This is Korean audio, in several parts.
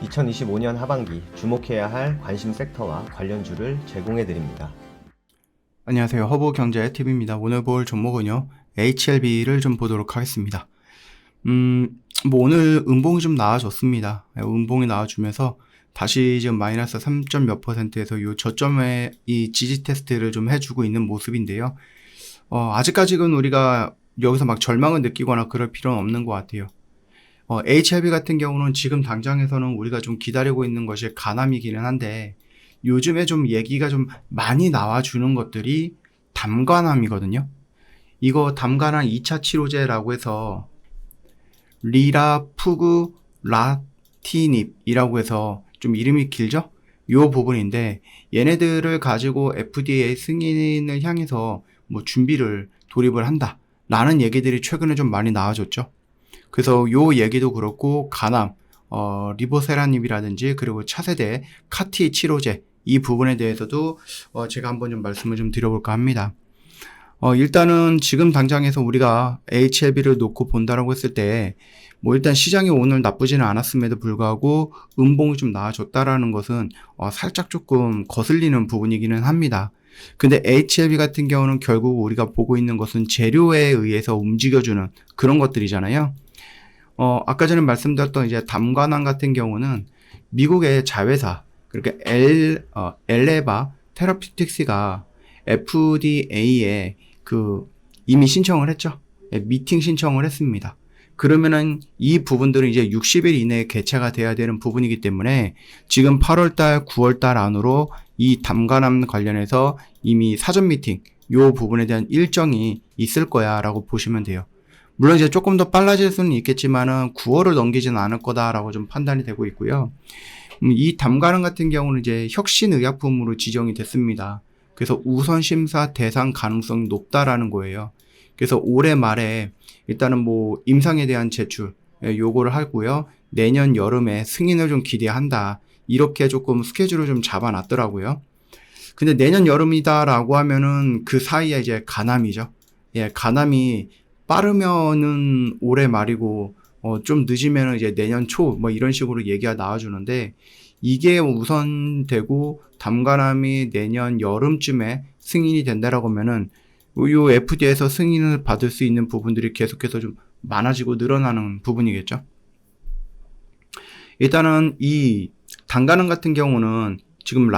2025년 하반기 주목해야 할 관심 섹터와 관련주를 제공해 드립니다. 안녕하세요. 허브경제TV입니다. 오늘 볼 종목은요, HLB를 좀 보도록 하겠습니다. 오늘 음봉이 좀 나와줬습니다. 음봉이 나와주면서 다시 지금 마이너스 3점 몇 %에서 요 저점에 이 지지 테스트를 좀 해주고 있는 모습인데요. 아직까지는 우리가 여기서 막 절망을 느끼거나 그럴 필요는 없는 것 같아요. HLB 같은 경우는 지금 당장에서는 우리가 좀 기다리고 있는 것이 가남이기는 한데, 요즘에 좀 얘기가 좀 많이 나와주는 것들이 담가남이거든요. 이거 담가남 2차 치료제라고 해서 리라푸그라티닙이라고 해서 좀 이름이 길죠? 요 부분인데, 얘네들을 가지고 FDA 승인을 향해서 뭐 준비를 돌입을 한다 라는 얘기들이 최근에 좀 많이 나와줬죠. 그래서 요 얘기도 그렇고 가남, 리보세라닙이라든지 그리고 차세대 카티 치료제 이 부분에 대해서도 제가 한번 좀 말씀을 좀 드려볼까 합니다. 일단은 지금 당장에서 우리가 HLB를 놓고 본다라고 했을 때, 뭐 일단 시장이 오늘 나쁘지는 않았음에도 불구하고 음봉이 좀 나와줬다라는 것은 살짝 조금 거슬리는 부분이기는 합니다. 근데 HLB 같은 경우는 결국 우리가 보고 있는 것은 재료에 의해서 움직여주는 그런 것들이잖아요. 아까 전에 말씀드렸던 이제 담관왕 같은 경우는 미국의 자회사, 그러니까 엘레바 테라피틱스가 FDA에 이미 신청을 했죠. 미팅 신청을 했습니다. 그러면은 이 부분들은 이제 60일 이내에 개최가 돼야 되는 부분이기 때문에 지금 8월달, 9월달 안으로 이 담관함 관련해서 이미 사전 미팅, 요 부분에 대한 일정이 있을 거야 라고 보시면 돼요. 물론 이제 조금 더 빨라질 수는 있겠지만은 9월을 넘기지는 않을 거다라고 좀 판단이 되고 있고요. 이 담가름 같은 경우는 이제 혁신의약품으로 지정이 됐습니다. 그래서 우선 심사 대상 가능성이 높다라는 거예요. 그래서 올해 말에 일단은 뭐 임상에 대한 제출 요거를 하고요. 내년 여름에 승인을 좀 기대한다. 이렇게 조금 스케줄을 좀 잡아놨더라고요. 근데 내년 여름이다라고 하면은 그 사이에 이제 가남이죠. 예, 가남이 빠르면은 올해 말이고 좀 늦으면은 이제 내년 초 뭐 이런 식으로 얘기가 나와주는데, 이게 우선되고 담가람이 내년 여름쯤에 승인이 된다라고 하면은 요 FDA에서 승인을 받을 수 있는 부분들이 계속해서 좀 많아지고 늘어나는 부분이겠죠. 일단은 이 담가람 같은 경우는 지금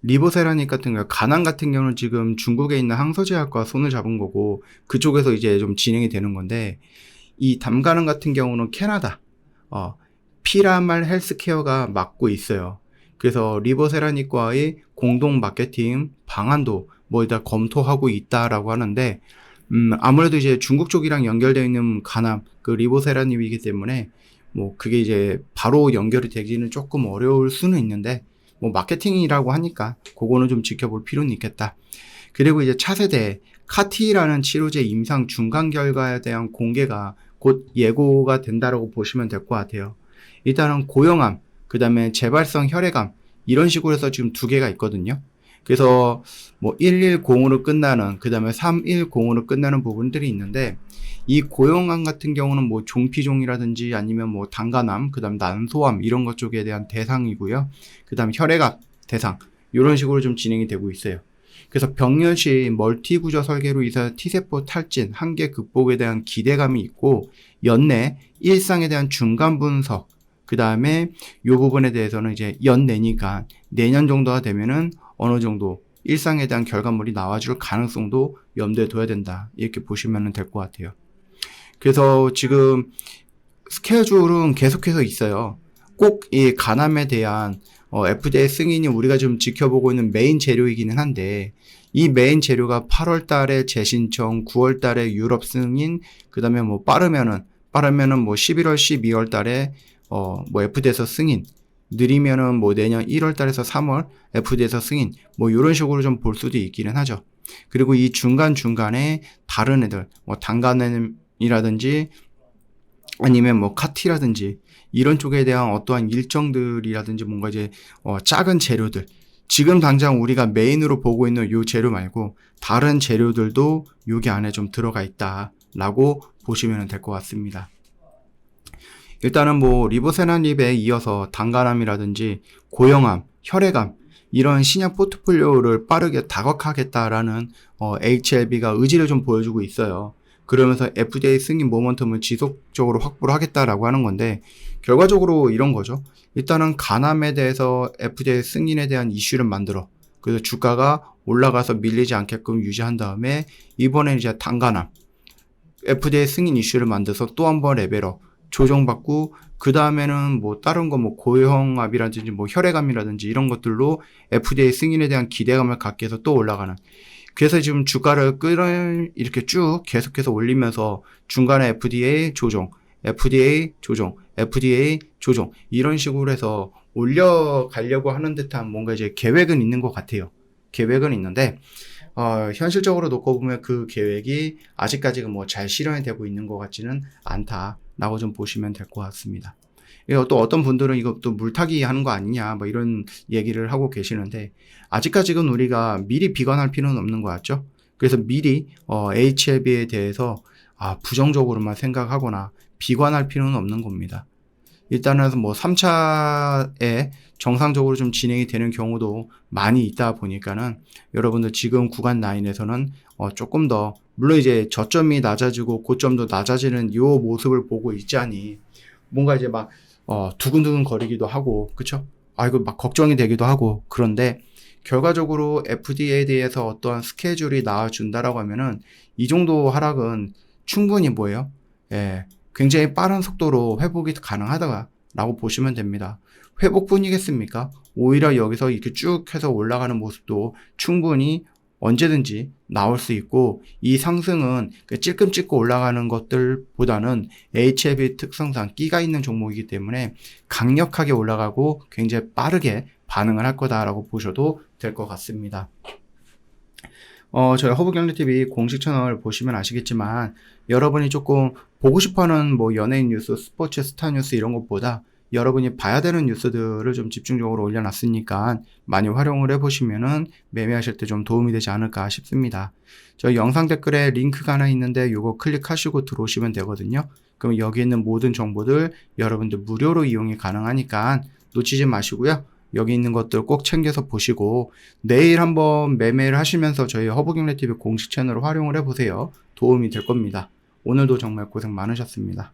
리보세라닉 같은 경우, 가남 같은 경우는 지금 중국에 있는 항서제약과 손을 잡은 거고 그쪽에서 이제 좀 진행이 되는 건데, 이 담가남 같은 경우는 캐나다 피라말 헬스케어가 맡고 있어요. 그래서 리보세라닉과의 공동 마케팅 방안도 뭐 일단 검토하고 있다라고 하는데, 아무래도 이제 중국 쪽이랑 연결되어 있는 가남 리보세라닉이기 때문에 뭐 그게 이제 바로 연결이 되기는 조금 어려울 수는 있는데, 뭐 마케팅이라고 하니까 그거는 좀 지켜볼 필요는 있겠다. 그리고 이제 차세대 카티라는 치료제 임상 중간 결과에 대한 공개가 곧 예고가 된다라고 보시면 될 것 같아요. 일단은 고형암, 그 다음에 재발성 혈액암 이런 식으로 해서 지금 두 개가 있거든요. 그래서 뭐 110으로 끝나는, 그 다음에 310으로 끝나는 부분들이 있는데, 이 고형암 같은 경우는 뭐 종피종이라든지 아니면 뭐 당간암, 그 다음 난소암 이런 것 쪽에 대한 대상이고요. 그 다음 혈액암 대상, 이런 식으로 좀 진행이 되고 있어요. 그래서 병렬 시 멀티 구조 설계로 인해서 T세포 탈진, 한계 극복에 대한 기대감이 있고, 연내 일상에 대한 중간 분석, 그 다음에 이 부분에 대해서는 이제 연내니까 내년 정도가 되면은 어느 정도 일상에 대한 결과물이 나와줄 가능성도 염두에 둬야 된다. 이렇게 보시면 될 것 같아요. 그래서 지금 스케줄은 계속해서 있어요. 꼭 이 가남에 대한 FDA 승인이 우리가 좀 지켜보고 있는 메인 재료이기는 한데, 이 메인 재료가 8월 달에 재신청, 9월 달에 유럽 승인, 그 다음에 뭐 빠르면은 뭐 11월, 12월 달에 뭐 FDA에서 승인, 느리면은 뭐 내년 1월 달에서 3월 FDA에서 승인, 뭐 이런 식으로 좀 볼 수도 있기는 하죠. 그리고 이 중간중간에 다른 애들, 뭐 당간이라든지 아니면 뭐 카티라든지 이런 쪽에 대한 어떠한 일정들이라든지 뭔가 이제 작은 재료들, 지금 당장 우리가 메인으로 보고 있는 요 재료 말고 다른 재료들도 여기 안에 좀 들어가 있다라고 보시면 될 것 같습니다. 일단은 뭐 리보세라닙에 이어서 단간암이라든지 고형암, 혈액암 이런 신약 포트폴리오를 빠르게 다각화하겠다라는 HLB가 의지를 좀 보여주고 있어요. 그러면서 FDA 승인 모멘텀을 지속적으로 확보를 하겠다라고 하는 건데 결과적으로 이런 거죠. 일단은 간암에 대해서 FDA 승인에 대한 이슈를 만들어 그래서 주가가 올라가서 밀리지 않게끔 유지한 다음에 이번에 이제 단간암 FDA 승인 이슈를 만들어서 또 한 번 레벨업 조정받고 그 다음에는 뭐 다른 거 뭐 고형암이라든지 뭐 혈액암이라든지 이런 것들로 FDA 승인에 대한 기대감을 갖게 해서 또 올라가는. 그래서 지금 주가를 이렇게 쭉 계속해서 올리면서 중간에 FDA 조정, FDA 조정, FDA 조정 이런 식으로 해서 올려가려고 하는 듯한 뭔가 이제 계획은 있는 것 같아요. 계획은 있는데 현실적으로 놓고 보면 그 계획이 아직까지가 뭐 잘 실현이 되고 있는 것 같지는 않다라고 좀 보시면 될 것 같습니다. 또 어떤 분들은 이거 또 물타기 하는 거 아니냐 뭐 이런 얘기를 하고 계시는데 아직까지는 우리가 미리 비관할 필요는 없는 것 같죠. 그래서 미리 HLB에 대해서 부정적으로만 생각하거나 비관할 필요는 없는 겁니다. 일단은 뭐 3차에 정상적으로 좀 진행이 되는 경우도 많이 있다 보니까는 여러분들 지금 구간 라인에서는 조금 더 물론 이제 저점이 낮아지고 고점도 낮아지는 이 모습을 보고 있자니 뭔가 이제 막 두근두근 거리기도 하고 그쵸? 이거 막 걱정이 되기도 하고 그런데 결과적으로 FDA에 대해서 어떠한 스케줄이 나와준다라고 하면은 이 정도 하락은 충분히 뭐예요? 예, 굉장히 빠른 속도로 회복이 가능하다라고 보시면 됩니다. 회복뿐이겠습니까? 오히려 여기서 이렇게 쭉 해서 올라가는 모습도 충분히 언제든지 나올 수 있고 이 상승은 찔끔 찍고 올라가는 것들보다는 HLB 특성상 끼가 있는 종목이기 때문에 강력하게 올라가고 굉장히 빠르게 반응을 할 거다라고 보셔도 될 것 같습니다. 저희 허브경제TV 공식 채널 보시면 아시겠지만 여러분이 조금 보고 싶어하는 뭐 연예인 뉴스, 스포츠, 스타 뉴스 이런 것보다 여러분이 봐야 되는 뉴스들을 좀 집중적으로 올려놨으니까 많이 활용을 해보시면은 매매하실 때 좀 도움이 되지 않을까 싶습니다. 저희 영상 댓글에 링크가 하나 있는데 이거 클릭하시고 들어오시면 되거든요. 그럼 여기 있는 모든 정보들 여러분들 무료로 이용이 가능하니까 놓치지 마시고요. 여기 있는 것들 꼭 챙겨서 보시고 내일 한번 매매를 하시면서 저희 허브경제TV 공식 채널을 활용을 해보세요. 도움이 될 겁니다. 오늘도 정말 고생 많으셨습니다.